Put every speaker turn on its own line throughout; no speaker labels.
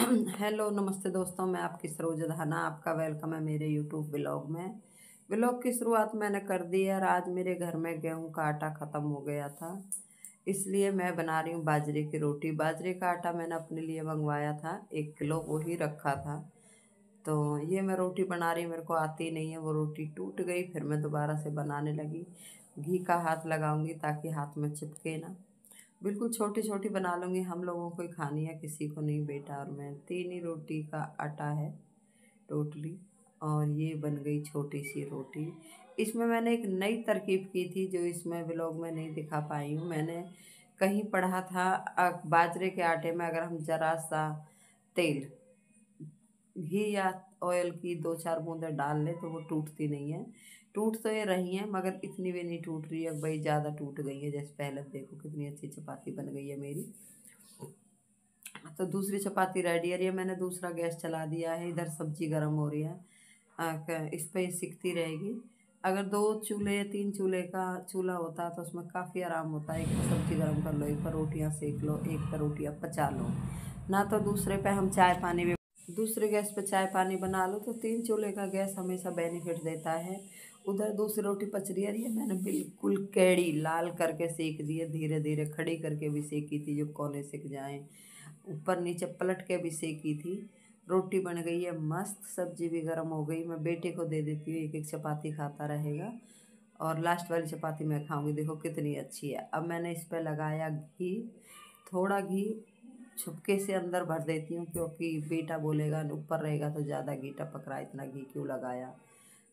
Hello नमस्ते दोस्तों, मैं आपकी सरोज धाना। आपका वेलकम है मेरे यूट्यूब व्लॉग में। व्लॉग की शुरुआत मैंने कर दी है और आज मेरे घर में गेहूं का आटा ख़त्म हो गया था, इसलिए मैं बना रही हूँ बाजरे की रोटी। बाजरे का आटा मैंने अपने लिए मंगवाया था, 1 किलो वो ही रखा था। तो ये मैं रोटी बना रही, मेरे को आती नहीं है, वो रोटी टूट गई। फिर मैं दोबारा से बनाने लगी। घी का हाथ लगाऊंगी ताकि हाथ में चिपके ना। बिल्कुल छोटी छोटी बना लूँगी, हम लोगों को ही खानी है, किसी को नहीं। बेटा और मैं, 3 ही रोटी का आटा है टोटली। और ये बन गई छोटी सी रोटी। इसमें मैंने एक नई तरकीब की थी जो इसमें व्लॉग में नहीं दिखा पाई हूँ। मैंने कहीं पढ़ा था, बाजरे के आटे में अगर हम ज़रा सा तेल, घी या ऑयल की 2-4 बूंदें डाल लें तो वो टूटती नहीं है। टूट तो ये रही हैं मगर इतनी भी नहीं टूट रही है भाई, ज़्यादा टूट गई है। जैसे पहले देखो कितनी अच्छी चपाती बन गई है मेरी। तो दूसरी चपाती रेडी है। ये मैंने दूसरा गैस चला दिया है, इधर सब्जी गर्म हो रही है। इस पर ये सिकती रहेगी। अगर 2 चूल्हे 3 चूल्हे का चूल्हा होता है तो उसमें काफ़ी आराम होता है। एक पर सब्जी गर्म कर लो, एक पर रोटियां सेक लो, एक पर रोटियां पचा लो ना। तो दूसरे पे हम चाय पानी भी, दूसरे गैस पे चाय पानी बना लो। तो 3 चूल्हे का गैस हमेशा बेनिफिट देता है। उधर दूसरी रोटी पच रही है, मैंने बिल्कुल कैड़ी लाल करके सेक दी है, धीरे धीरे खड़ी करके भी सेकी थी जो कोने सिक जाएं, ऊपर नीचे पलट के भी सेकी थी। रोटी बन गई है मस्त, सब्जी भी गर्म हो गई। मैं बेटे को दे देती हूँ, एक एक चपाती खाता रहेगा और लास्ट वाली चपाती मैं खाऊंगी। देखो कितनी अच्छी है। अब मैंने इस पर लगाया घी, थोड़ा घी छुपके से अंदर भर देती हूँ क्योंकि बेटा बोलेगा ऊपर रहेगा तो ज़्यादा घी टपक रहा है, इतना घी क्यों लगाया।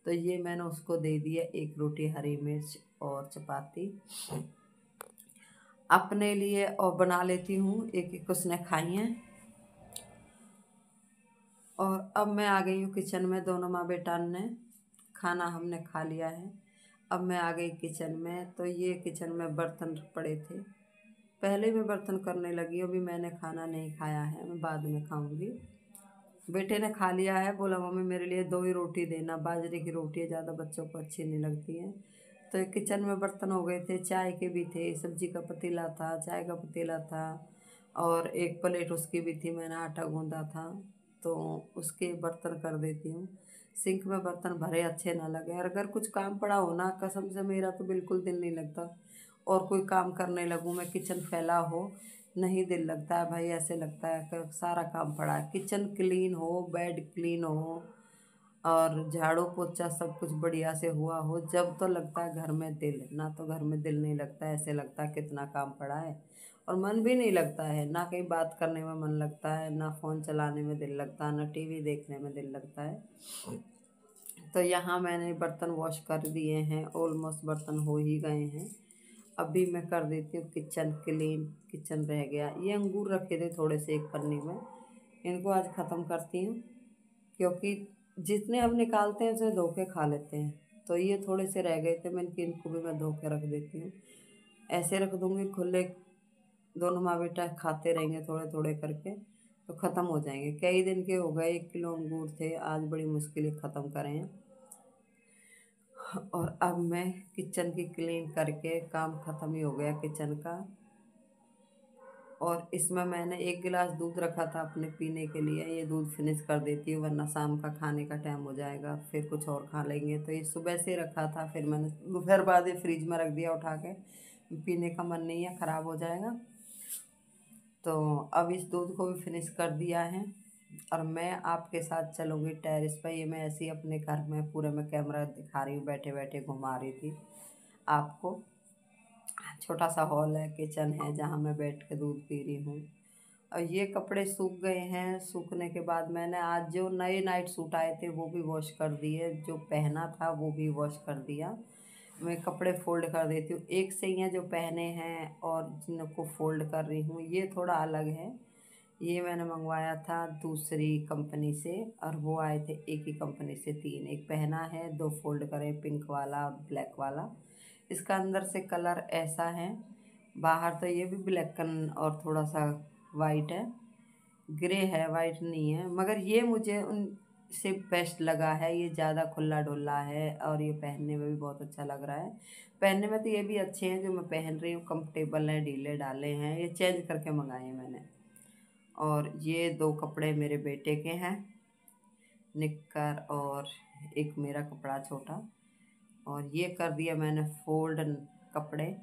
तो ये मैंने उसको दे दिया, एक रोटी हरी मिर्च और चपाती अपने लिए और बना लेती हूँ। एक एक उसने खाई हैं। और अब मैं आ गई हूँ किचन में। दोनों माँ बेटा ने खाना हमने खा लिया है। अब मैं आ गई किचन में। तो ये किचन में बर्तन पड़े थे, पहले मैं बर्तन करने लगी। अभी मैंने खाना नहीं खाया है, मैं बाद में खाऊंगी। बेटे ने खा लिया है, बोला मम्मी मेरे लिए 2 ही रोटी देना, बाजरे की रोटी है, ज़्यादा बच्चों को अच्छी नहीं लगती है। तो किचन में बर्तन हो गए थे, चाय के भी थे, सब्जी का पतीला था, चाय का पतीला था और एक प्लेट उसकी भी थी, मैंने आटा गूंदा था तो उसके बर्तन कर देती हूँ। सिंक में बर्तन भरे अच्छे ना लगे। और अगर कुछ काम पड़ा हो ना, कसम से मेरा तो बिल्कुल दिल नहीं लगता और कोई काम करने लगूँ मैं, किचन फैला हो नहीं दिल लगता है भाई। ऐसे लगता है कि सारा काम पड़ा है, किचन क्लीन हो, बेड क्लीन हो और झाड़ू पोछा सब कुछ बढ़िया से हुआ हो, जब तो लगता है घर में दिल। ना तो घर में दिल नहीं लगता है, ऐसे लगता है कितना काम पड़ा है। और मन भी नहीं लगता है, ना कहीं बात करने में मन लगता है, ना फ़ोन चलाने में दिल लगता है, ना टीवी देखने में दिल लगता है। तो यहाँ मैंने बर्तन वॉश कर दिए हैं, ऑलमोस्ट बर्तन हो ही गए हैं। अभी मैं कर देती हूँ किचन क्लीन। किचन रह गया, ये अंगूर रखे थे थोड़े से एक पन्नी में, इनको आज ख़त्म करती हूँ क्योंकि जितने अब निकालते हैं उसे धो के खा लेते हैं। तो ये थोड़े से रह गए थे, इनको भी मैं धो के रख देती हूँ। ऐसे रख दूँगी खुले, दोनों माँ बेटा खाते रहेंगे थोड़े थोड़े करके, तो ख़त्म हो जाएंगे। कई दिन के हो गए, 1 किलो अंगूर थे, आज बड़ी मुश्किल ख़त्म करें हैं। और अब मैं किचन की क्लीन करके काम ख़त्म ही हो गया किचन का। और इसमें मैंने 1 गिलास दूध रखा था अपने पीने के लिए, ये दूध फिनिश कर देती हूँ वरना शाम का खाने का टाइम हो जाएगा, फिर कुछ और खा लेंगे। तो ये सुबह से रखा था, फिर मैंने दोपहर बाद ये फ्रिज में रख दिया उठा के, पीने का मन नहीं है, ख़राब हो जाएगा। तो अब इस दूध को भी फिनिश कर दिया है और मैं आपके साथ चलूँगी टेरेस पर। ये मैं ऐसे ही अपने घर में पूरे में कैमरा दिखा रही हूँ, बैठे बैठे घुमा रही थी आपको। छोटा सा हॉल है, किचन है जहाँ मैं बैठ के दूध पी रही हूँ। और ये कपड़े सूख गए हैं। सूखने के बाद मैंने आज जो नए नाइट सूट आए थे वो भी वॉश कर दिए, जो पहना था वो भी वॉश कर दिया। मैं कपड़े फोल्ड कर देती हूँ, एक से ही हैं जो पहने हैं और जिनको फोल्ड कर रही हूँ। ये थोड़ा अलग है, ये मैंने मंगवाया था दूसरी कंपनी से और वो आए थे एक ही कंपनी से 3। एक पहना है, 2 फोल्ड करे, पिंक वाला और ब्लैक वाला। इसका अंदर से कलर ऐसा है, बाहर तो ये भी ब्लैक और थोड़ा सा वाइट है, ग्रे है, वाइट नहीं है। मगर ये मुझे उनसे बेस्ट लगा है, ये ज़्यादा खुला डुल्ला है और ये पहनने में भी बहुत अच्छा लग रहा है। पहनने में तो ये भी अच्छे हैं जो मैं पहन रही हूँ, कंफर्टेबल हैं, ढीले डाले हैं, ये चेंज करके मंगाए हैं मैंने। और ये 2 कपड़े मेरे बेटे के हैं, निक्कर, और एक मेरा कपड़ा छोटा। और ये कर दिया मैंने फोल्ड कपड़े,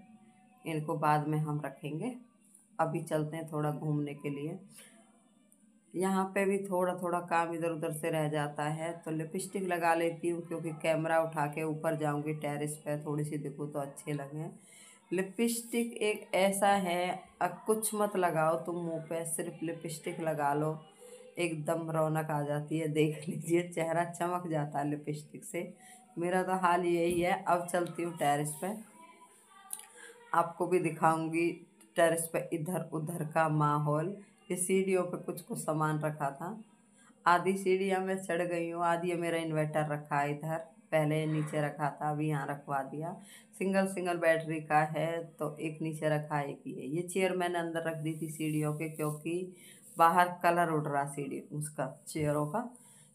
इनको बाद में हम रखेंगे। अभी चलते हैं थोड़ा घूमने के लिए। यहाँ पे भी थोड़ा थोड़ा काम इधर उधर से रह जाता है, तो लिपस्टिक लगा लेती हूँ, क्योंकि कैमरा उठा के ऊपर जाऊँगी टेरेस पे, थोड़ी सी दिखूँ तो अच्छे लगें। लिपस्टिक एक ऐसा है, अब कुछ मत लगाओ तुम मुंह पे, सिर्फ लिपस्टिक लगा लो, एकदम रौनक आ जाती है। देख लीजिए चेहरा चमक जाता है लिपस्टिक से। मेरा तो हाल यही है। अब चलती हूँ टेरेस पे, आपको भी दिखाऊंगी टेरेस पे इधर उधर का माहौल। ये सीढ़ियों पे कुछ कुछ सामान रखा था, आधी सीढ़ियाँ मैं चढ़ गई हूँ, आधी मेरा इन्वर्टर रखा है इधर, पहले नीचे रखा था, अभी यहाँ रखवा दिया। सिंगल सिंगल बैटरी का है, तो एक नीचे रखा है, एक ये चेयर मैंने अंदर रख दी थी सीढ़ियों के, क्योंकि बाहर कलर उड़ रहा सीढ़ी उसका, चेयरों का।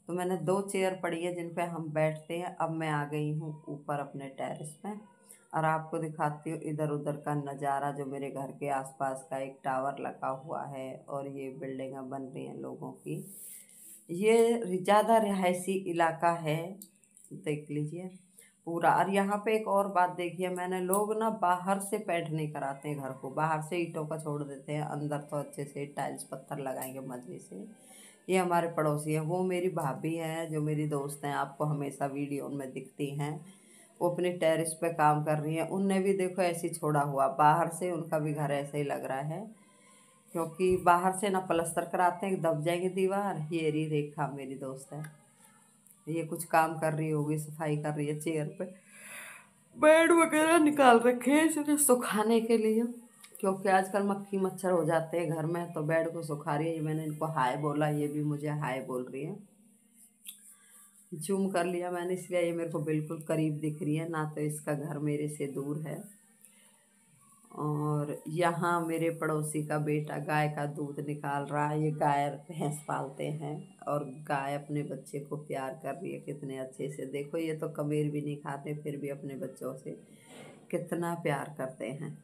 तो मैंने 2 चेयर पड़ी है जिन पे हम बैठते हैं। अब मैं आ गई हूँ ऊपर अपने टेरेस पे, और आपको दिखाती हूँ इधर उधर का नज़ारा, जो मेरे घर के आसपास का एक टावर लगा हुआ है, और ये बिल्डिंगें बन रही हैं लोगों की। ये ज़्यादा रिहायशी इलाका है, देख लीजिए पूरा। और यहाँ पे एक और बात देखिए मैंने, लोग ना बाहर से पेंट नहीं कराते हैं घर को, बाहर से ईंटों का छोड़ देते हैं, अंदर तो अच्छे से टाइल्स पत्थर लगाएंगे मजे से। ये हमारे पड़ोसी हैं, वो मेरी भाभी हैं, जो मेरी दोस्त हैं, आपको हमेशा वीडियो में दिखती हैं। वो अपने टेरेस पे काम कर रही हैं, उनने भी देखो ऐसे ही छोड़ा हुआ, बाहर से उनका भी घर ऐसे ही लग रहा है, क्योंकि बाहर से ना प्लस्तर कराते हैं, दब जाएंगे दीवार। ये रही रेखा मेरी दोस्त है, ये कुछ काम कर रही होगी, सफाई कर रही है चेयर पे। बेड वगैरह निकाल रखे हैं इसे सुखाने के लिए, क्योंकि आजकल मक्खी मच्छर हो जाते हैं घर में, तो बेड को सुखा रही है। ये मैंने इनको हाय बोला, ये भी मुझे हाय बोल रही है। जूम कर लिया मैंने, इसलिए ये मेरे को बिल्कुल करीब दिख रही है, ना तो इसका घर मेरे से दूर है। और यहाँ मेरे पड़ोसी का बेटा गाय का दूध निकाल रहा है। ये गाय भैंस पालते हैं, और गाय अपने बच्चे को प्यार कर रही है कितने अच्छे से। देखो ये तो कबीर भी नहीं खाते, फिर भी अपने बच्चों से कितना प्यार करते हैं।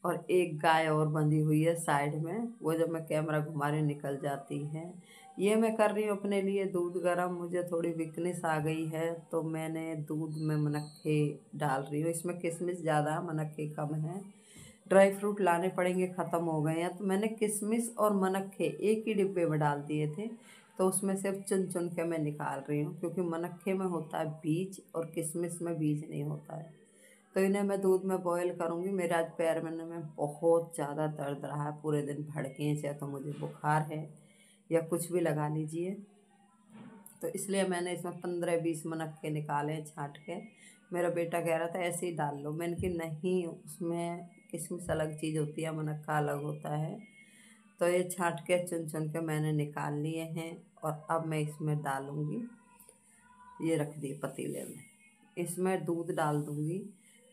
और एक गाय और बंधी हुई है साइड में, वो जब मैं कैमरा घुमा रही निकल जाती है। ये मैं कर रही हूँ अपने लिए दूध गर्म, मुझे थोड़ी वीकनेस आ गई है, तो मैंने दूध में मनक्खे डाल रही हूँ। इसमें किशमिश ज़्यादा, मनक्खे कम है। ड्राई फ्रूट लाने पड़ेंगे, ख़त्म हो गए हैं, तो मैंने किशमिश और मनक्खे एक ही डिब्बे में डाल दिए थे, तो उसमें से अब चुन चुन के मैं निकाल रही हूँ, क्योंकि मनक्खे में होता है बीज और किशमिश में बीज नहीं होता है। तो इन्हें मैं दूध में बॉईल करूँगी। मेरे आज पैर में बहुत ज़्यादा दर्द रहा है, पूरे दिन भड़के हैं, चाहे तो मुझे बुखार है या कुछ भी लगा लीजिए। तो इसलिए मैंने इसमें 15-20 मनक्के निकाले छाँट के। मेरा बेटा कह रहा था ऐसे ही डाल लो, मैंने कि नहीं, उसमें किशमिश अलग चीज़ होती है, मनक्का अलग होता है। तो ये छाँट के चुन चुन के मैंने निकाल लिए हैं, और अब मैं इसमें डालूँगी। ये रख दिए पतीले में, इसमें दूध डाल दूँगी,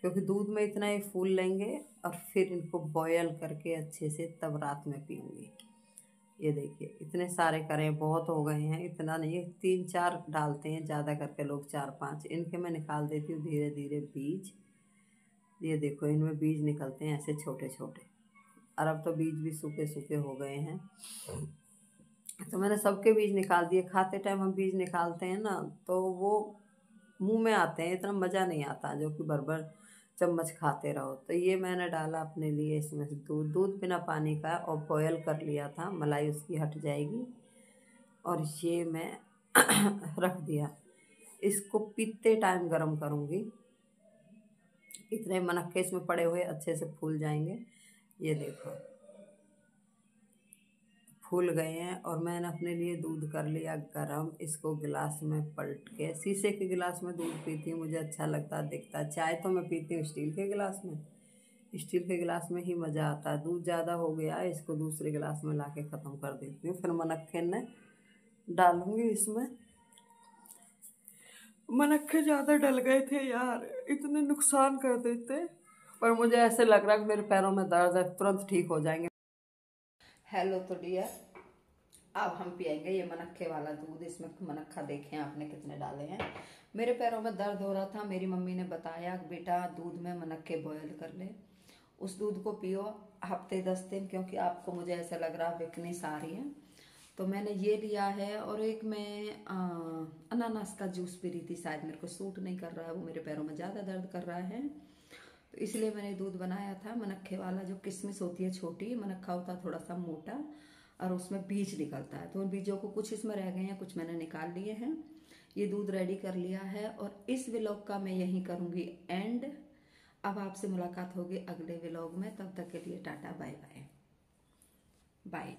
क्योंकि दूध में इतना ही फूल लेंगे, और फिर इनको बॉयल करके अच्छे से तब रात में पीऊँगी। ये देखिए इतने सारे करें, बहुत हो गए हैं, इतना नहीं, 3-4 डालते हैं, ज़्यादा करके लोग 4-5। इनके मैं निकाल देती हूँ धीरे धीरे बीज। ये देखो इनमें बीज निकलते हैं ऐसे छोटे छोटे, और अब तो बीज भी सूखे सूखे हो गए हैं। तो मैंने सबके बीज निकाल दिए। खाते टाइम हम बीज निकालते हैं ना, तो वो मुंह में आते हैं, इतना मज़ा नहीं आता जो कि भर चम्मच खाते रहो। तो ये मैंने डाला अपने लिए इसमें से दूध बिना पानी का, और बॉयल कर लिया था, मलाई उसकी हट जाएगी। और ये मैं रख दिया, इसको पीते टाइम गरम करूँगी। इतने मनक्के इसमें पड़े हुए अच्छे से फूल जाएंगे। ये देखो फूल गए हैं, और मैंने अपने लिए दूध कर लिया गरम। इसको गिलास में पलट के, शीशे के गिलास में दूध पीती हूँ, मुझे अच्छा लगता दिखता। चाय तो मैं पीती हूँ स्टील के गिलास में, स्टील के गिलास में ही मज़ा आता है। दूध ज़्यादा हो गया है, इसको दूसरे गिलास में ला के ख़त्म कर देती हूँ। फिर मनक्खे ने डालूँगी इसमें। मनक्खे ज़्यादा डल गए थे यार, इतने नुकसान कर देते, पर मुझे ऐसे लग रहा है कि मेरे पैरों में दर्द है, तुरंत ठीक हो जाएंगे। हेलो तो डियर, अब हम पियेंगे ये मनक्खे वाला दूध। इसमें मनक्खा देखें आपने कितने डाले हैं। मेरे पैरों में दर्द हो रहा था, मेरी मम्मी ने बताया बेटा दूध में मनक्खे बॉयल कर ले, उस दूध को पियो हफ्ते 10 दिन, क्योंकि आपको मुझे ऐसा लग रहा है वीकनेस आ रही है। तो मैंने ये लिया है। और एक मैं अनानास का जूस पी रही थी, शायद मेरे को सूट नहीं कर रहा है, वो मेरे पैरों में ज़्यादा दर्द कर रहा है, तो इसलिए मैंने दूध बनाया था मनक्खे वाला। जो किशमिश होती है छोटी, मनक्खा होता है थोड़ा सा मोटा और उसमें बीज निकलता है, तो उन बीजों को कुछ इसमें रह गए हैं, कुछ मैंने निकाल लिए हैं। ये दूध रेडी कर लिया है और इस व्लॉग का मैं यहीं करूँगी एंड। अब आपसे मुलाकात होगी अगले व्लॉग में, तब तक के लिए टाटा बाय बाय बाय।